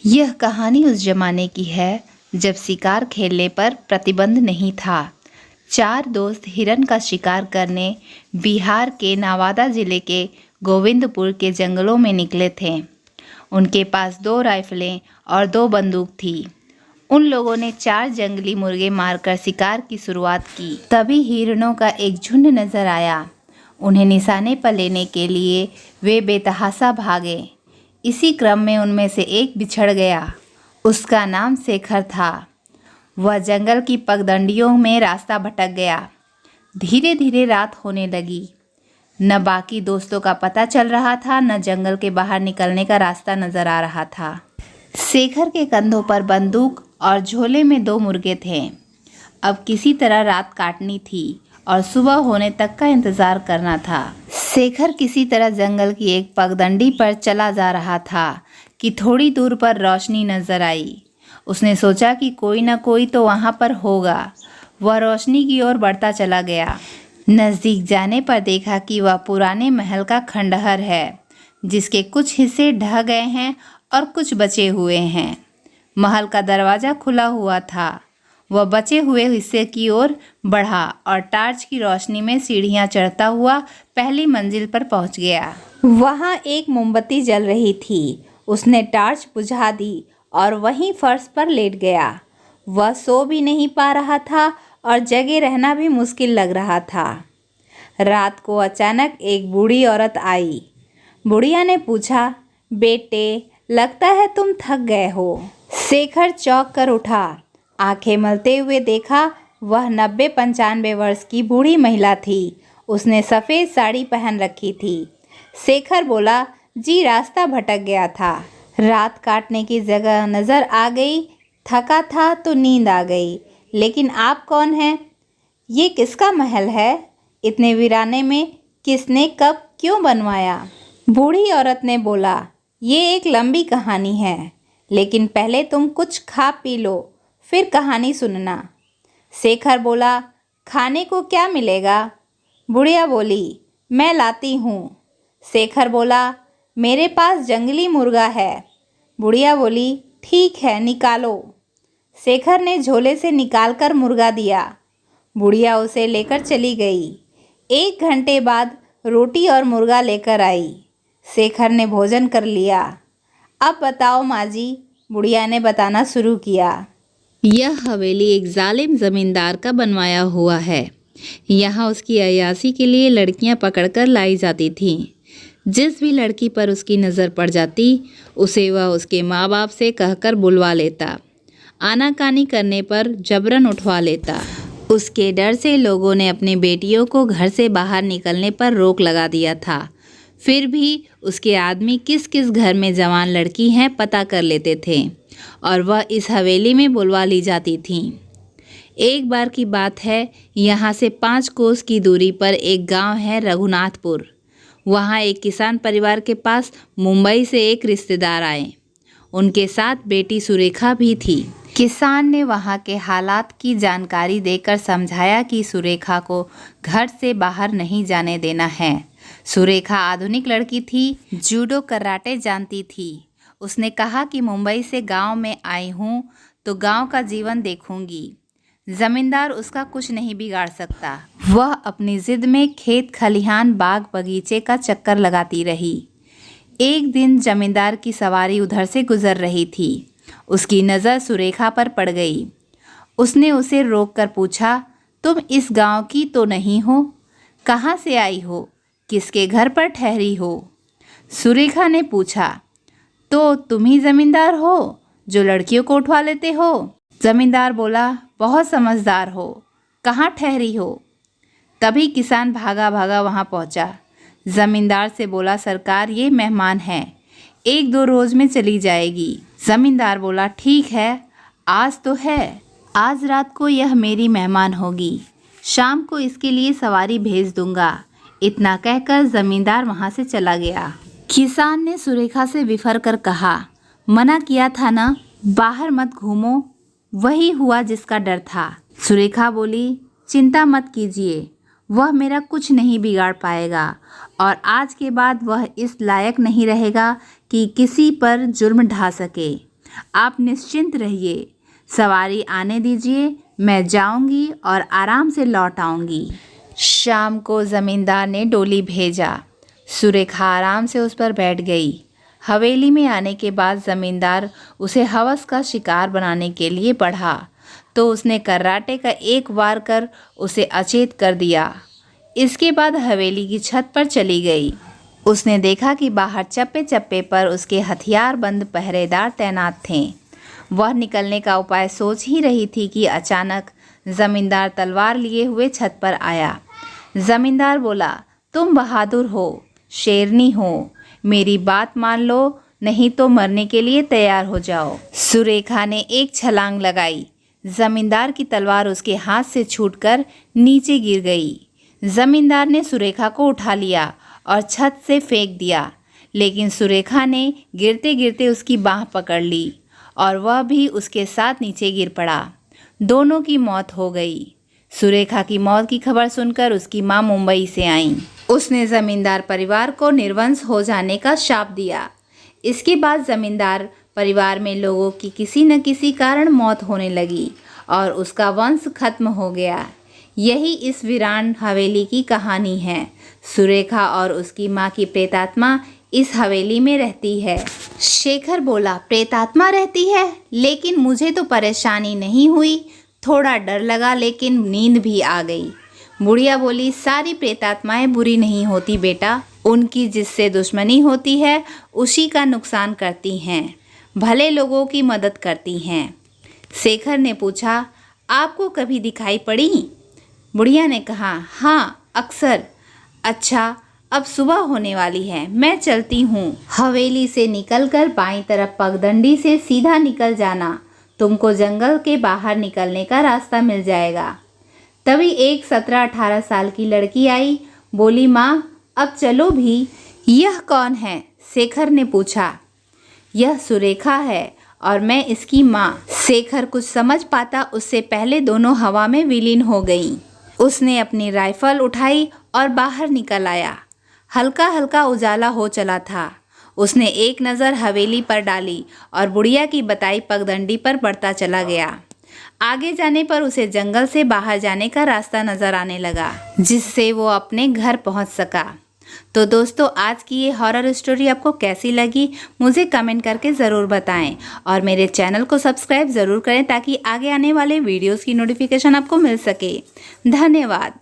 यह कहानी उस जमाने की है जब शिकार खेलने पर प्रतिबंध नहीं था। 4 दोस्त हिरन का शिकार करने बिहार के नवादा जिले के गोविंदपुर के जंगलों में निकले थे। उनके पास 2 राइफलें और 2 बंदूक थी। उन लोगों ने 4 जंगली मुर्गे मारकर शिकार की शुरुआत की। तभी हिरणों का एक झुंड नजर आया। उन्हें निशाने पर लेने के लिए वे बेतहाशा भागे। इसी क्रम में उनमें से एक बिछड़ गया। उसका नाम शेखर था। वह जंगल की पगडंडियों में रास्ता भटक गया। धीरे धीरे रात होने लगी। न बाकी दोस्तों का पता चल रहा था, न जंगल के बाहर निकलने का रास्ता नजर आ रहा था। शेखर के कंधों पर बंदूक और झोले में 2 मुर्गे थे। अब किसी तरह रात काटनी थी और सुबह होने तक का इंतजार करना था। शेखर किसी तरह जंगल की एक पगडंडी पर चला जा रहा था कि थोड़ी दूर पर रोशनी नजर आई। उसने सोचा कि कोई न कोई तो वहां पर होगा। वह रोशनी की ओर बढ़ता चला गया। नजदीक जाने पर देखा कि वह पुराने महल का खंडहर है, जिसके कुछ हिस्से ढह गए हैं और कुछ बचे हुए हैं। महल का दरवाजा खुला हुआ था। वह बचे हुए हिस्से की ओर बढ़ा और टार्च की रोशनी में सीढ़ियां चढ़ता हुआ पहली मंजिल पर पहुंच गया। वहां एक मोमबत्ती जल रही थी। उसने टार्च बुझा दी और वहीं फर्श पर लेट गया। वह सो भी नहीं पा रहा था और जगे रहना भी मुश्किल लग रहा था। रात को अचानक एक बूढ़ी औरत आई। बुढ़िया ने पूछा, बेटे, लगता है तुम थक गए हो। शेखर चौंक कर उठा। आंखें मलते हुए देखा, वह 90-95 वर्ष की बूढ़ी महिला थी। उसने सफ़ेद साड़ी पहन रखी थी। शेखर बोला, जी रास्ता भटक गया था। रात काटने की जगह नज़र आ गई। थका था तो नींद आ गई। लेकिन आप कौन हैं? ये किसका महल है? इतने वीराने में किसने कब क्यों बनवाया? बूढ़ी औरत ने बोला, ये एक लंबी कहानी है, लेकिन पहले तुम कुछ खा पी लो, फिर कहानी सुनना। शेखर बोला, खाने को क्या मिलेगा? बुढ़िया बोली, मैं लाती हूँ। शेखर बोला, मेरे पास जंगली मुर्गा है। बुढ़िया बोली, ठीक है, निकालो। शेखर ने झोले से निकालकर मुर्गा दिया। बुढ़िया उसे लेकर चली गई। 1 घंटे बाद रोटी और मुर्गा लेकर आई। शेखर ने भोजन कर लिया। अब बताओ माँ जी, बुढ़िया ने बताना शुरू किया। यह हवेली एक जालिम जमींदार का बनवाया हुआ है। यहाँ उसकी अय्याशी के लिए लड़कियाँ पकड़कर लाई जाती थीं। जिस भी लड़की पर उसकी नज़र पड़ जाती, उसे वह उसके माँ बाप से कहकर बुलवा लेता। आनाकानी करने पर जबरन उठवा लेता। उसके डर से लोगों ने अपनी बेटियों को घर से बाहर निकलने पर रोक लगा दिया था। फिर भी उसके आदमी किस किस घर में जवान लड़की हैं पता कर लेते थे और वह इस हवेली में बुलवा ली जाती थीं। एक बार की बात है, यहाँ से 5 कोस की दूरी पर एक गांव है रघुनाथपुर। वहाँ एक किसान परिवार के पास मुंबई से एक रिश्तेदार आए। उनके साथ बेटी सुरेखा भी थी। किसान ने वहाँ के हालात की जानकारी देकर समझाया कि सुरेखा को घर से बाहर नहीं जाने देना है। सुरेखा आधुनिक लड़की थी, जूडो कराटे जानती थी। उसने कहा कि मुंबई से गांव में आई हूँ तो गांव का जीवन देखूंगी। जमींदार उसका कुछ नहीं बिगाड़ सकता। वह अपनी जिद में खेत खलिहान बाग बगीचे का चक्कर लगाती रही। एक दिन जमींदार की सवारी उधर से गुजर रही थी। उसकी नज़र सुरेखा पर पड़ गई। उसने उसे रोककर पूछा, तुम इस गांव की तो नहीं हो? कहाँ से आई हो? किसके घर पर ठहरी हो? सुरेखा ने पूछा, तो तुम ही जमींदार हो जो लड़कियों को उठवा लेते हो? जमींदार बोला, बहुत समझदार हो, कहाँ ठहरी हो? तभी किसान भागा भागा वहाँ पहुँचा। जमींदार से बोला, सरकार ये मेहमान है, 1-2 रोज में चली जाएगी। जमींदार बोला, ठीक है, आज तो है, आज रात को यह मेरी मेहमान होगी, शाम को इसके लिए सवारी भेज दूंगा। इतना कहकर जमींदार वहाँ से चला गया। किसान ने सुरेखा से विफर कर कहा, मना किया था ना, बाहर मत घूमो। वही हुआ जिसका डर था। सुरेखा बोली, चिंता मत कीजिए, वह मेरा कुछ नहीं बिगाड़ पाएगा और आज के बाद वह इस लायक नहीं रहेगा कि किसी पर जुर्म ढा सके। आप निश्चिंत रहिए, सवारी आने दीजिए, मैं जाऊंगी और आराम से लौट आऊंगी। शाम को जमींदार ने डोली भेजा। सुरेखा आराम से उस पर बैठ गई। हवेली में आने के बाद जमींदार उसे हवस का शिकार बनाने के लिए बढ़ा तो उसने कर्राटे का एक वार कर उसे अचेत कर दिया। इसके बाद हवेली की छत पर चली गई। उसने देखा कि बाहर चप्पे चप्पे पर उसके हथियारबंद पहरेदार तैनात थे। वह निकलने का उपाय सोच ही रही थी कि अचानक जमींदार तलवार लिए हुए छत पर आया। जमींदार बोला, तुम बहादुर हो, शेरनी हो, मेरी बात मान लो, नहीं तो मरने के लिए तैयार हो जाओ। सुरेखा ने एक छलांग लगाई। जमींदार की तलवार उसके हाथ से छूटकर नीचे गिर गई। जमींदार ने सुरेखा को उठा लिया और छत से फेंक दिया, लेकिन सुरेखा ने गिरते गिरते उसकी बाह पकड़ ली और वह भी उसके साथ नीचे गिर पड़ा। दोनों की मौत हो गई। सुरेखा की मौत की खबर सुनकर उसकी मां मुंबई से आईं। उसने जमींदार परिवार को निर्वंश हो जाने का शाप दिया। इसके बाद जमींदार परिवार में लोगों की किसी न किसी कारण मौत होने लगी और उसका वंश खत्म हो गया। यही इस वीरान हवेली की कहानी है। सुरेखा और उसकी माँ की प्रेतात्मा इस हवेली में रहती है। शेखर बोला, प्रेतात्मा रहती है? लेकिन मुझे तो परेशानी नहीं हुई, थोड़ा डर लगा लेकिन नींद भी आ गई। बुढ़िया बोली, सारी प्रेतात्माएं बुरी नहीं होती बेटा, उनकी जिससे दुश्मनी होती है उसी का नुकसान करती हैं, भले लोगों की मदद करती हैं। शेखर ने पूछा, आपको कभी दिखाई पड़ी? बुढ़िया ने कहा, हाँ अक्सर। अच्छा, अब सुबह होने वाली है, मैं चलती हूँ। हवेली से निकलकर बाईं तरफ पगडंडी से सीधा निकल जाना, तुमको जंगल के बाहर निकलने का रास्ता मिल जाएगा। तभी एक 17-18 साल की लड़की आई। बोली, माँ अब चलो भी। यह कौन है? शेखर ने पूछा। यह सुरेखा है और मैं इसकी माँ। शेखर कुछ समझ पाता उससे पहले दोनों हवा में विलीन हो गईं। उसने अपनी राइफल उठाई और बाहर निकल आया। हल्का हल्का उजाला हो चला था। उसने एक नज़र हवेली पर डाली और बुढ़िया की बताई पगडंडी पर बढ़ता चला गया। आगे जाने पर उसे जंगल से बाहर जाने का रास्ता नजर आने लगा, जिससे वो अपने घर पहुंच सका। तो दोस्तों, आज की ये हॉरर स्टोरी आपको कैसी लगी मुझे कमेंट करके ज़रूर बताएं और मेरे चैनल को सब्सक्राइब ज़रूर करें ताकि आगे आने वाले वीडियोस की नोटिफिकेशन आपको मिल सके। धन्यवाद।